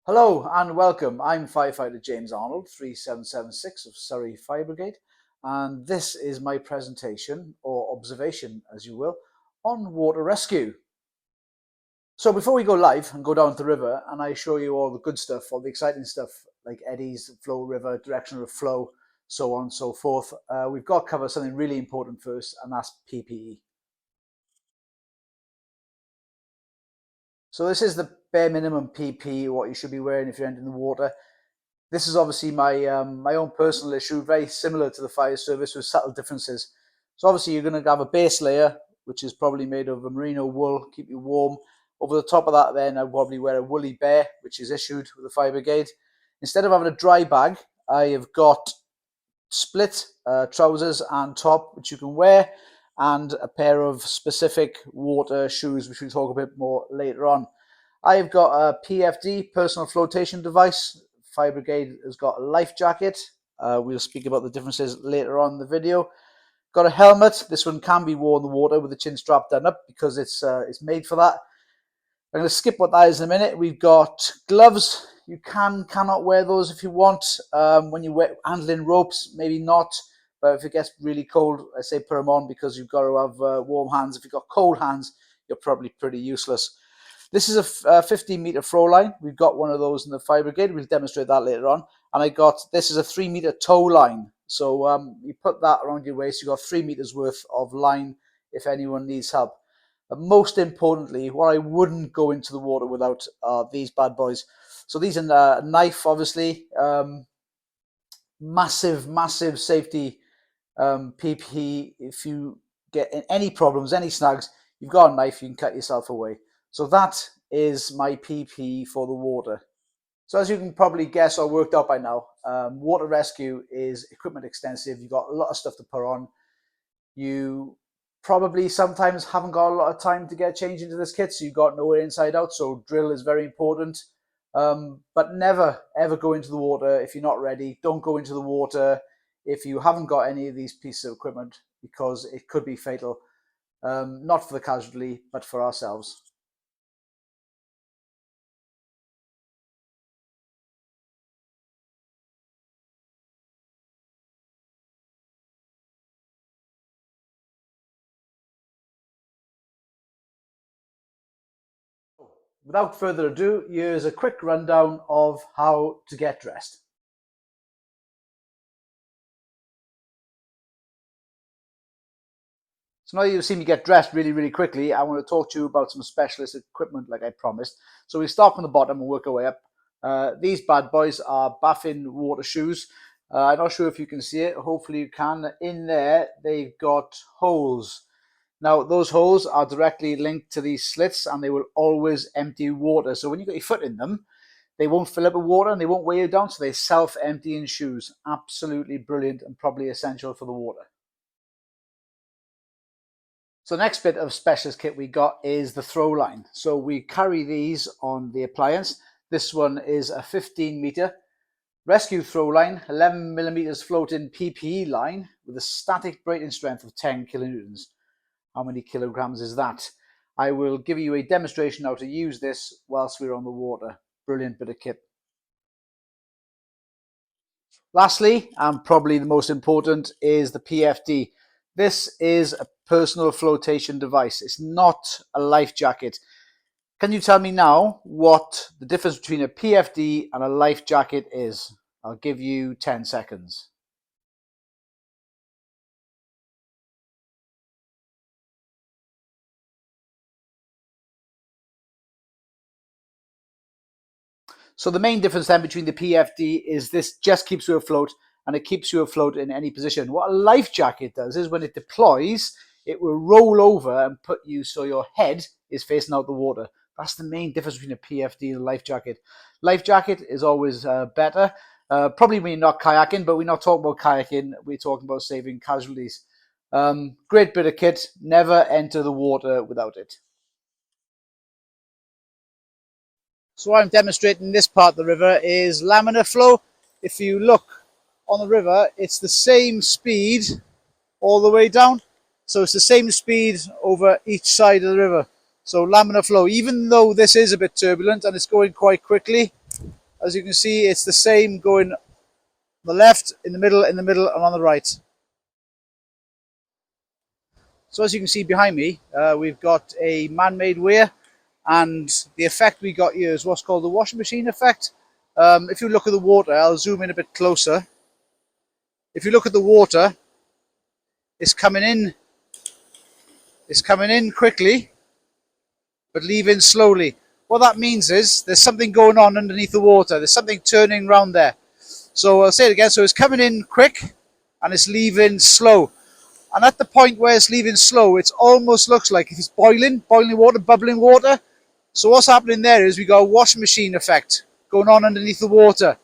Hello and welcome. I'm Firefighter James Arnold, 3776 of Surrey Fire Brigade, and this is my presentation, or observation as you will, on water rescue. So before we go live and go down to the river and I show you all the good stuff, all the exciting stuff like eddies, flow river, direction of flow, so on and so forth, we've got to cover something really important first, and that's PPE. So this is the bare minimum PPE, what you should be wearing if you're entering the water. This is obviously my my own personal issue, very similar to the fire service with subtle differences. So obviously you're going to have a base layer, which is probably made of a merino wool, keep you warm. Over the top of that then I'll probably wear a woolly bear, which is issued with the fire brigade. Instead of having a dry bag, I have got split trousers and top, which you can wear, and a pair of specific water shoes, which we'll talk a bit more later on. I've got a PFD, personal flotation device. Fire Brigade has got a life jacket. We'll speak about the differences later on in the video. Got a helmet. This one can be worn in the water with the chin strap done up because it's made for that. I'm going to skip what that is in a minute. We've got gloves. You cannot wear those if you want. When you're handling ropes, maybe not. But if it gets really cold, I say put them on because you've got to have warm hands. If you've got cold hands, you're probably pretty useless. This is a 15-meter throw line. We've got one of those in the fire brigade. We'll demonstrate that later on. And this is a 3-meter tow line. So you put that around your waist. You've got 3 meters worth of line if anyone needs help. But most importantly, what I wouldn't go into the water without are these bad boys. So these are a knife, obviously. Massive safety PPE. If you get any problems, any snags, you've got a knife, you can cut yourself away. So that is my PPE for the water. So as you can probably guess or worked out by now, water rescue is equipment extensive. You've got a lot of stuff to put on. You probably sometimes haven't got a lot of time to get changed into this kit, so you've got nowhere inside out. So drill is very important. But never ever go into the water if you're not ready. Don't go into the water if you haven't got any of these pieces of equipment, because it could be fatal, not for the casualty, but for ourselves. Without further ado, here's a quick rundown of how to get dressed. So now you've seen me get dressed really quickly, I want to talk to you about some specialist equipment like I promised. So we start from the bottom and work our way up. These bad boys are Baffin water shoes. I'm not sure if you can see it. Hopefully you can. In there, they've got holes. Now, those holes are directly linked to these slits and they will always empty water. So when you got your foot in them, they won't fill up with water and they won't weigh you down. So they self-empty in shoes. Absolutely brilliant and probably essential for the water. So the next bit of specialist kit we got is the throw line. So we carry these on the appliance. This one is a 15-meter rescue throw line, 11 millimeters floating PPE line with a static braking strength of 10 kilonewtons. How many kilograms is that? I will give you a demonstration how to use this whilst we're on the water. Brilliant bit of kit. Lastly, and probably the most important, is the PFD. This is a personal flotation device. It's not a life jacket. Can you tell me now what the difference between a PFD and a life jacket is? I'll give you 10 seconds. So the main difference then between the PFD is this just keeps you afloat, and it keeps you afloat in any position. What a life jacket does is when it deploys, it will roll over and put you so your head is facing out the water. That's the main difference between a PFD and a life jacket. Life jacket is always better, probably when you're not kayaking, but we're not talking about kayaking, we're talking about saving casualties. Great bit of kit, never enter the water without it. So what I'm demonstrating in this part of the river is laminar flow. If you look on the river, it's the same speed all the way down. So it's the same speed over each side of the river. So laminar flow, even though this is a bit turbulent and it's going quite quickly, As you can see, it's the same going on the left, in the middle, and on the right. So as you can see behind me, we've got a man-made weir, and the effect we got here is what's called the washing machine effect. If you look at the water, I'll zoom in a bit closer. If you look at the water, it's coming in quickly, but leaving slowly. What that means is there's something going on underneath the water. There's something turning around there. So I'll say it again. So it's coming in quick and it's leaving slow. And at the point where it's leaving slow, it almost looks like if it's boiling water, bubbling water. So what's happening there is we got a washing machine effect going on underneath the water.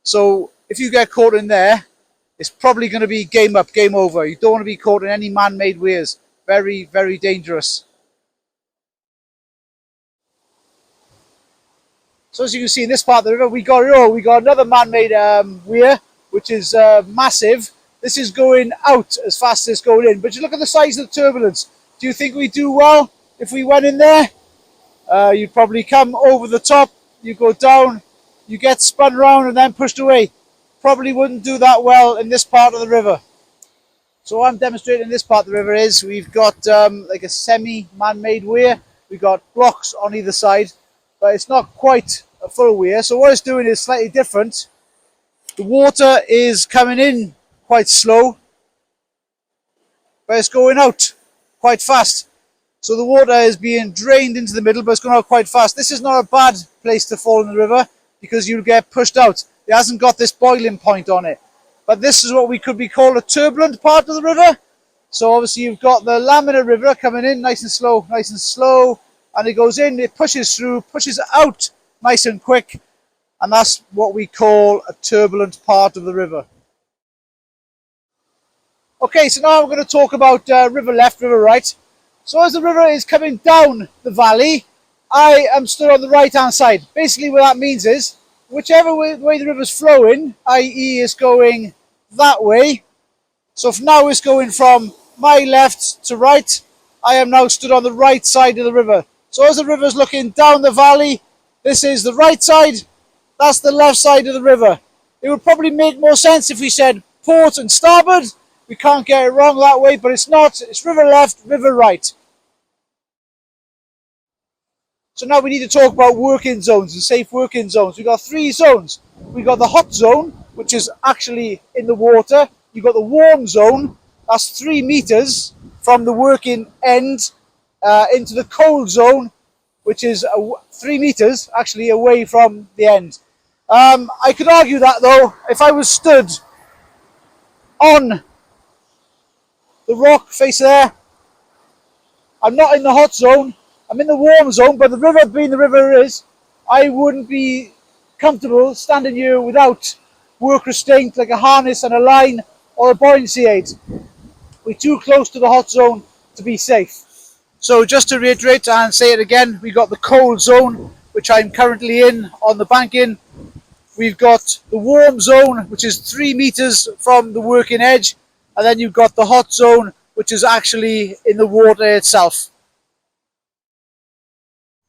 So if you get caught in there, it's probably going to be game up, game over. You don't want to be caught in any man-made weirs. Very, very dangerous. So as you can see in this part of the river, we got another man-made weir, which is massive. This is going out as fast as it's going in. But you look at the size of the turbulence. Do you think we'd do well if we went in there? You'd probably come over the top, you go down, you get spun around and then pushed away. Probably wouldn't do that well in this part of the river. So what I'm demonstrating in this part of the river is we've got like a semi-man-made weir. We've got blocks on either side, but it's not quite a full weir. So what it's doing is slightly different. The water is coming in quite slow, but it's going out quite fast. So the water is being drained into the middle, but it's going out quite fast. This is not a bad place to fall in the river because you'll get pushed out. It hasn't got this boiling point on it. But this is what we could be called a turbulent part of the river. So obviously you've got the laminar river coming in nice and slow, and it goes in, it pushes through, pushes out nice and quick, and that's what we call a turbulent part of the river. Okay, so now we're going to talk about river left, river right. So as the river is coming down the valley, I am stood on the right hand side. Basically what that means is, whichever way the river's flowing, i.e. is going that way, so if now it's going from my left to right, I am now stood on the right side of the river. So as the river's looking down the valley, this is the right side, that's the left side of the river. It would probably make more sense if we said port and starboard. We can't get it wrong that way, but it's not. It's river left, river right. So now we need to talk about working zones and safe working zones. We've got 3 zones. We've got the hot zone, which is actually in the water. You've got the warm zone, that's 3 meters from the working end into the cold zone, which is 3 meters actually away from the end. I could argue that though, if I was stood on the rock face there, I'm not in the hot zone, I'm in the warm zone, but the river being the river is, I wouldn't be comfortable standing here without work restraint like a harness and a line or a buoyancy aid. We're too close to the hot zone to be safe. So just to reiterate and say it again, we've got the cold zone, which I'm currently in on the banking. We've got the warm zone, which is 3 meters from the working edge, and then you've got the hot zone, which is actually in the water itself.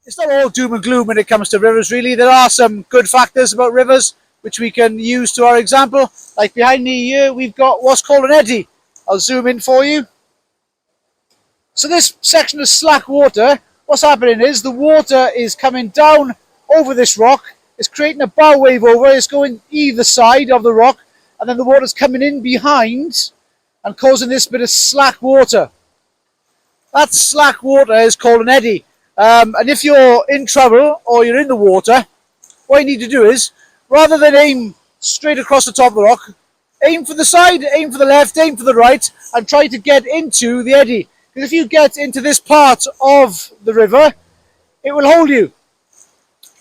It's not all doom and gloom when it comes to rivers really. There are some good factors about rivers which we can use to our example. Like behind me here, we've got what's called an eddy. I'll zoom in for you. So this section of slack water, what's happening is the water is coming down over this rock. It's creating a bow wave over. It's going either side of the rock, and then the water's coming in behind and causing this bit of slack water. That slack water is called an eddy. And if you're in trouble or you're in the water, what you need to do is, rather than aim straight across the top of the rock, aim for the side, aim for the left, aim for the right, and try to get into the eddy. Because if you get into this part of the river, it will hold you.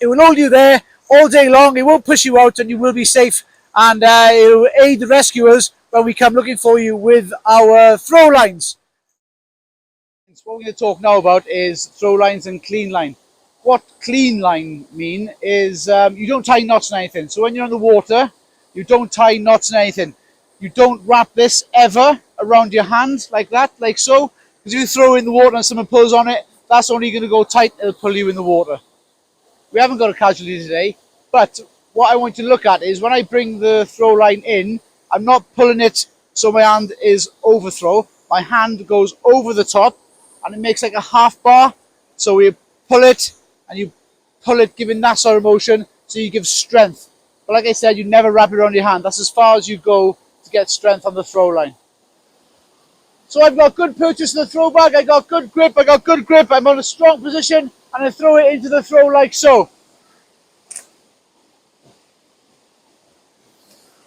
It will hold you there all day long. It won't push you out, and you will be safe. And it will aid the rescuers when we come looking for you with our throw lines. What we're going to talk now about is throw lines and clean line. What clean line mean is you don't tie knots in anything. So when you're in the water, you don't tie knots in anything. You don't wrap this ever around your hand like that, like so. Because if you throw it in the water and someone pulls on it, that's only going to go tight, it'll pull you in the water. We haven't got a casualty today, but what I want you to look at is when I bring the throw line in, I'm not pulling it so my hand is overthrow. My hand goes over the top and it makes like a half bar. So you pull it and you pull it, giving that sort of motion, so you give strength. But like I said, you never wrap it around your hand. That's as far as you go to get strength on the throw line. So I've got good purchase of the throw bag, I got good grip, I'm on a strong position, and I throw it into the throw like so.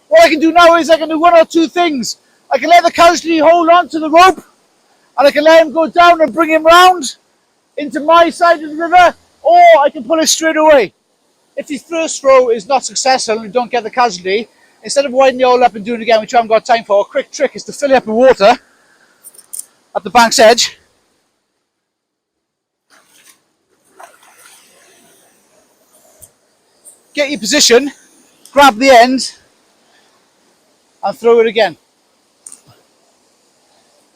What I can do now is I can do one or two things. I can let the casualty hold on to the rope, and I can let him go down and bring him round into my side of the river, or I can pull it straight away. If the first throw is not successful and you don't get the casualty, instead of winding it all up and doing it again, which I haven't got time for, a quick trick is to fill it up with water at the bank's edge. Get your position, grab the end, and throw it again.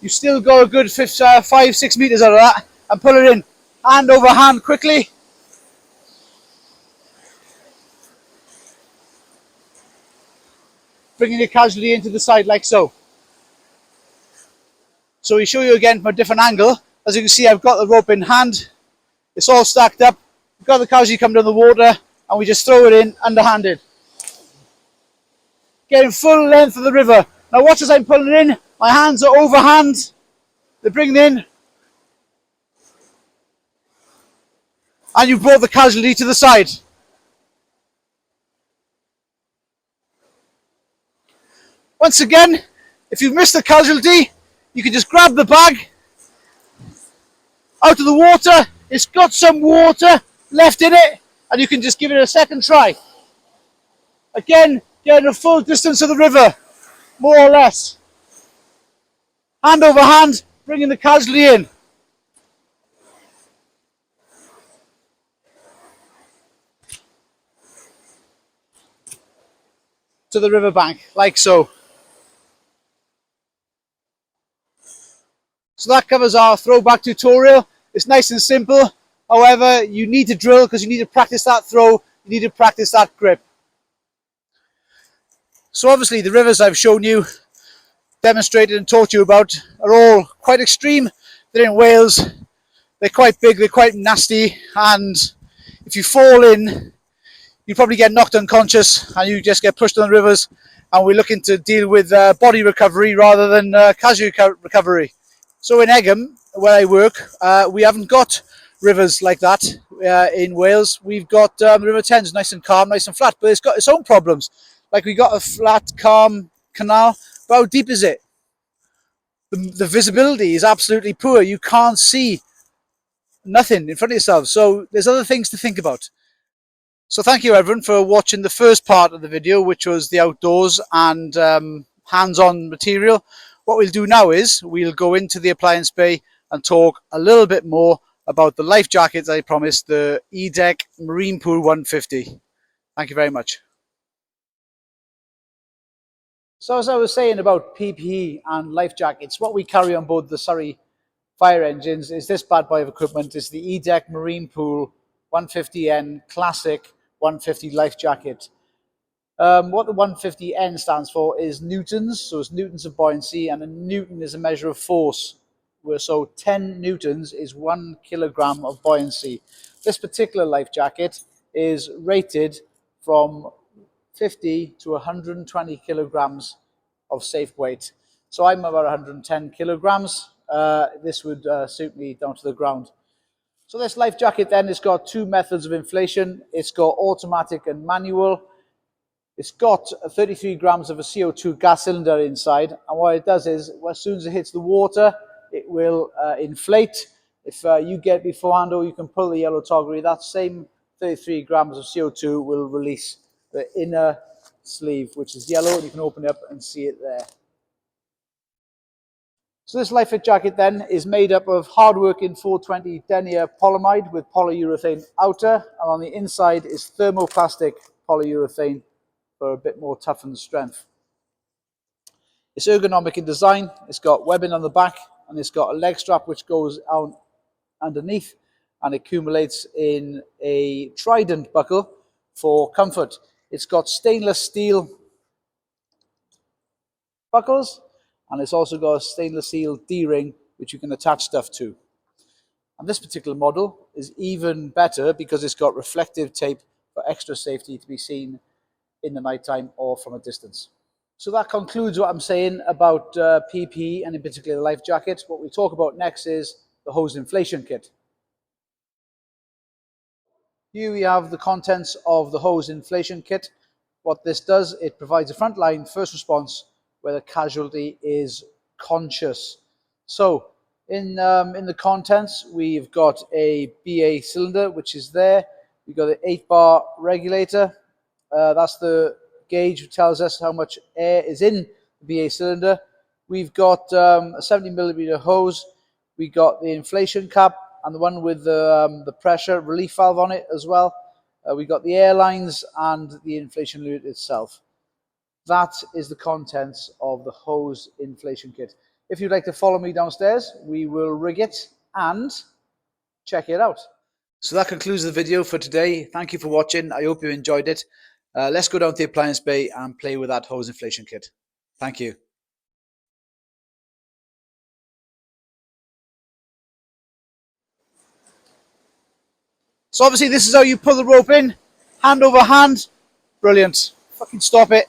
You still got a good 5-6 meters out of that, and pull it in, hand over hand quickly. Bringing your casualty into the side like so. So we show you again from a different angle. As you can see, I've got the rope in hand. It's all stacked up. We've got the casualty coming down the water, and we just throw it in underhanded. Getting full length of the river. Now watch as I'm pulling it in. My hands are overhand. They're bringing in. And you've brought the casualty to the side. Once again, if you've missed the casualty, you can just grab the bag out of the water. It's got some water left in it, and you can just give it a second try. Again, getting a full distance of the river, more or less. Hand over hand, bringing the casualty in. To the riverbank, like so. So that covers our throwback tutorial. It's nice and simple. However, you need to drill because you need to practice that throw. You need to practice that grip. So obviously the rivers I've shown you, demonstrated and taught you about are all quite extreme. They're in Wales. They're quite big, they're quite nasty, and if you fall in, you probably get knocked unconscious and you just get pushed on the rivers. And we're looking to deal with body recovery rather than casualty recovery. So in Egham, where I work, we haven't got rivers like that in Wales. We've got the River Thames, nice and calm, nice and flat, but it's got its own problems. Like we got a flat, calm canal, but how deep is it? The visibility is absolutely poor. You can't see nothing in front of yourself. So there's other things to think about. So thank you everyone for watching the first part of the video, which was the outdoors and hands-on material. What we'll do now is we'll go into the appliance bay and talk a little bit more about the life jackets I promised, the E-Deck Marine Pool 150. Thank you very much. So as I was saying about PPE and life jackets, what we carry on board the Surrey fire engines is this bad boy of equipment. It's the E-Deck Marine Pool 150N Classic 150 life jacket. What the 150N stands for is newtons, so it's newtons of buoyancy, and a newton is a measure of force. So 10 newtons is 1 kilogram of buoyancy. This particular life jacket is rated from 50 to 120 kilograms of safe weight. So I'm about 110 kilograms. This would suit me down to the ground. So this life jacket then has got two methods of inflation. It's got automatic and manual. It's got 33 grams of a CO2 gas cylinder inside, and what it does is, as soon as it hits the water, it will inflate. If you get beforehand, or you can pull the yellow toggery, that same 33 grams of CO2 will release the inner sleeve, which is yellow, and you can open it up and see it there. So this life jacket then is made up of hard-working 420 denier polyamide with polyurethane outer, and on the inside is thermoplastic polyurethane for a bit more toughened strength. It's ergonomic in design. It's got webbing on the back, and it's got a leg strap which goes out underneath and accumulates in a trident buckle for comfort. It's got stainless steel buckles, and it's also got a stainless steel D-ring which you can attach stuff to. And this particular model is even better because it's got reflective tape for extra safety to be seen in the nighttime or from a distance. So that concludes what I'm saying about PP and in particular the life jacket. What we'll talk about next is the hose inflation kit. Here we have the contents of the hose inflation kit. What this does, it provides a frontline first response where the casualty is conscious. So in the contents, we've got a BA cylinder, which is there. We've got an 8-bar regulator. That's the gauge which tells us how much air is in the BA cylinder. We've got a 70mm hose. We got the inflation cap and the one with the pressure relief valve on it as well. We got the air lines and the inflation unit itself. That is the contents of the hose inflation kit. If you'd like to follow me downstairs, we will rig it and check it out. So that concludes the video for today. Thank you for watching. I hope you enjoyed it. Let's go down to the appliance bay and play with that hose inflation kit. Thank you. So obviously this is how you pull the rope in, hand over hand. Brilliant. Fucking stop it.